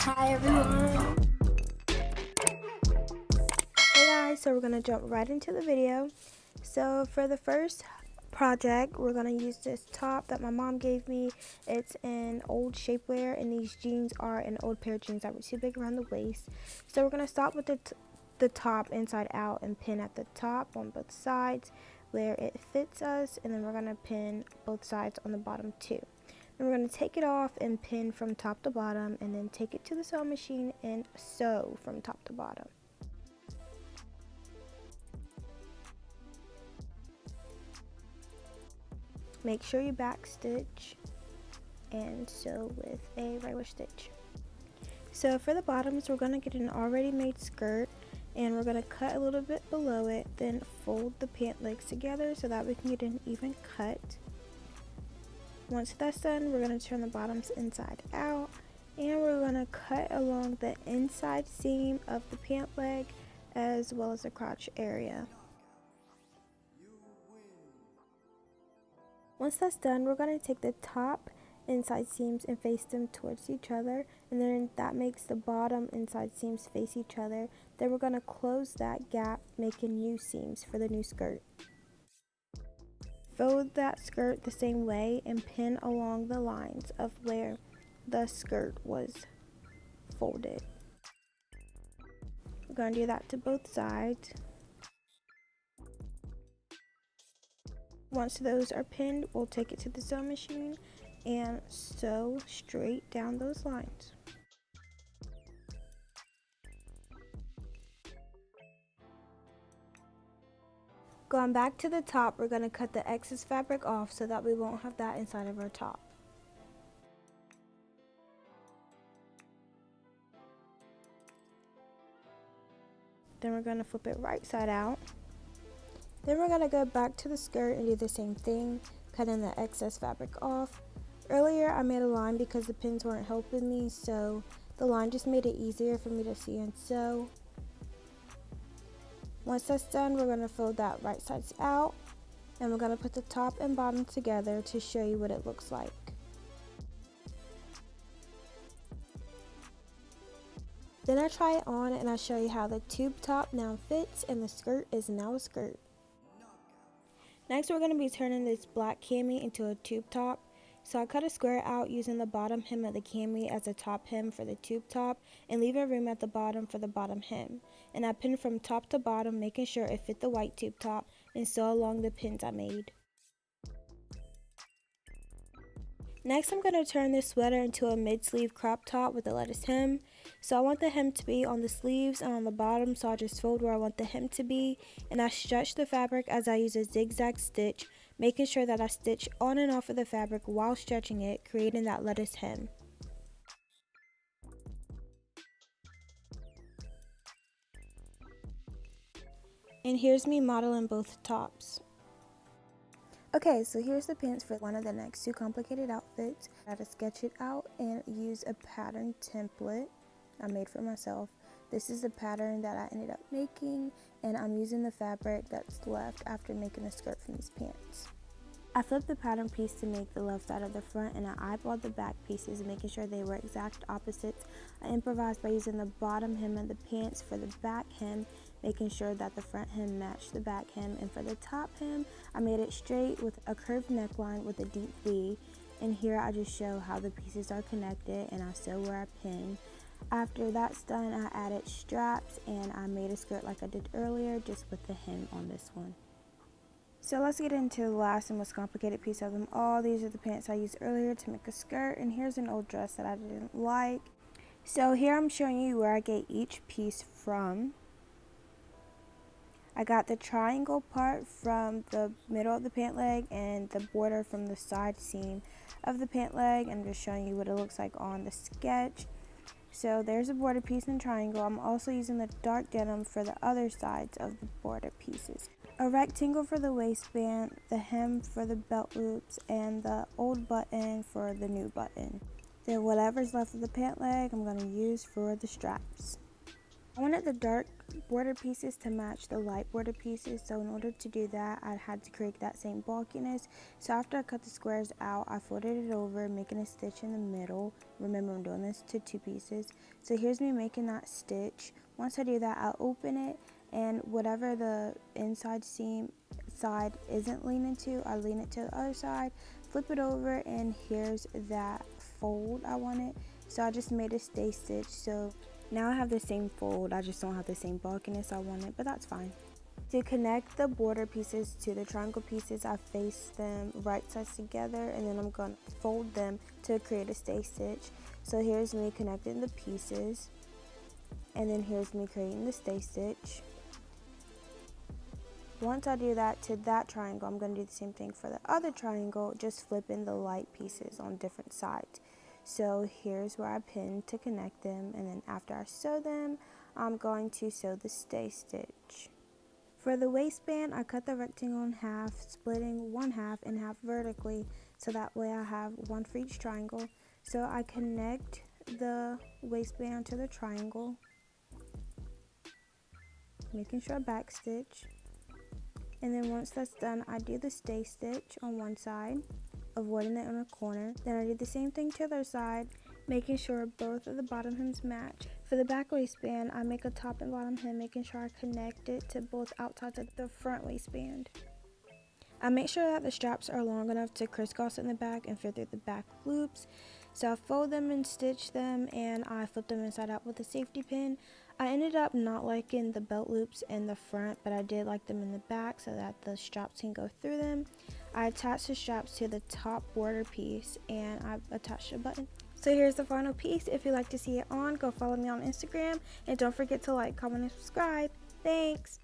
Hi everyone. Hey guys, so we're gonna jump right into the video. So for the first project, we're gonna use this top that my mom gave me. It's in old shapewear, and these jeans are an old pair of jeans that were too big around the waist. So we're gonna start with the top inside out and pin at the top on both sides where it fits us, and then we're gonna pin both sides on the bottom too. Then we're going to take it off and pin from top to bottom, and then take it to the sewing machine and sew from top to bottom. Make sure you back stitch and sew with a regular stitch. So for the bottoms, we're going to get an already made skirt, and we're going to cut a little bit below it, then fold the pant legs together so that we can get an even cut. Once that's done, we're going to turn the bottoms inside out, and we're going to cut along the inside seam of the pant leg as well as the crotch area. Once that's done, we're going to take the top inside seams and face them towards each other, and then that makes the bottom inside seams face each other. Then we're going to close that gap, making new seams for the new skirt. Fold that skirt the same way and pin along the lines of where the skirt was folded. We're going to do that to both sides. Once those are pinned, we'll take it to the sewing machine and sew straight down those lines. Going back to the top, we're going to cut the excess fabric off so that we won't have that inside of our top. Then we're going to flip it right side out. Then we're going to go back to the skirt and do the same thing, cutting the excess fabric off. Earlier I made a line because the pins weren't helping me, so the line just made it easier for me to see and sew. Once that's done, we're going to fold that right sides out, and we're going to put the top and bottom together to show you what it looks like. Then I try it on and I show you how the tube top now fits and the skirt is now a skirt. Next, we're going to be turning this black cami into a tube top. So I cut a square out using the bottom hem of the cami as a top hem for the tube top, and leaving room at the bottom for the bottom hem. And I pinned from top to bottom, making sure it fit the white tube top, and sew along the pins I made. Next, I'm going to turn this sweater into a mid-sleeve crop top with a lettuce hem. So I want the hem to be on the sleeves and on the bottom, so I just fold where I want the hem to be, and I stretch the fabric as I use a zigzag stitch, making sure that I stitch on and off of the fabric while stretching it, creating that lettuce hem. And here's me modeling both tops. Okay, so here's the pants for one of the next two complicated outfits. I had to sketch it out and use a pattern template I made for myself. This is the pattern that I ended up making, and I'm using the fabric that's left after making the skirt from these pants. I flipped the pattern piece to make the left side of the front, and I eyeballed the back pieces, making sure they were exact opposites. I improvised by using the bottom hem of the pants for the back hem, making sure that the front hem matched the back hem, and for the top hem, I made it straight with a curved neckline with a deep V. And here I just show how the pieces are connected, and I sew where I pin. After that's done, I added straps, and I made a skirt like I did earlier, just with the hem on this one. So let's get into the last and most complicated piece of them all. These are the pants I used earlier to make a skirt, and here's an old dress that I didn't like. So here I'm showing you where I get each piece from. I got the triangle part from the middle of the pant leg and the border from the side seam of the pant leg. I'm just showing you what it looks like on the sketch. So there's a border piece in triangle. I'm also using the dark denim for the other sides of the border pieces. A rectangle for the waistband, the hem for the belt loops, and the old button for the new button. Then whatever's left of the pant leg, I'm going to use for the straps. I wanted the dark border pieces to match the light border pieces, so in order to do that, I had to create that same bulkiness. So after I cut the squares out, I folded it over, making a stitch in the middle. Remember, I'm doing this to 2 pieces. So here's me making that stitch. Once I do that, I'll open it, and whatever the inside seam side isn't leaning to, I lean it to the other side, flip it over, and here's that fold I wanted. So I just made a stay stitch. So now I have the same fold, I just don't have the same bulkiness I wanted, but that's fine. To connect the border pieces to the triangle pieces, I face them right sides together, and then I'm going to fold them to create a stay stitch. So here's me connecting the pieces, and then here's me creating the stay stitch. Once I do that to that triangle, I'm going to do the same thing for the other triangle, just flipping the light pieces on different sides. So here's where I pin to connect them, and then after I sew them, I'm going to sew the stay stitch. For the waistband, I cut the rectangle in half, splitting one half in half vertically, so that way I have one for each triangle. So I connect the waistband to the triangle, making sure I back stitch. And then once that's done, I do the stay stitch on one side, avoiding the inner corner. Then I do the same thing to the other side, making sure both of the bottom hems match. For the back waistband, I make a top and bottom hem, making sure I connect it to both outsides of the front waistband. I make sure that the straps are long enough to crisscross in the back and fit through the back loops. So I fold them and stitch them, and I flip them inside out with a safety pin. I ended up not liking the belt loops in the front, but I did like them in the back so that the straps can go through them. I attached the straps to the top border piece, and I attached a button. So here's the final piece. If you'd like to see it on, go follow me on Instagram, and don't forget to like, comment, and subscribe. Thanks!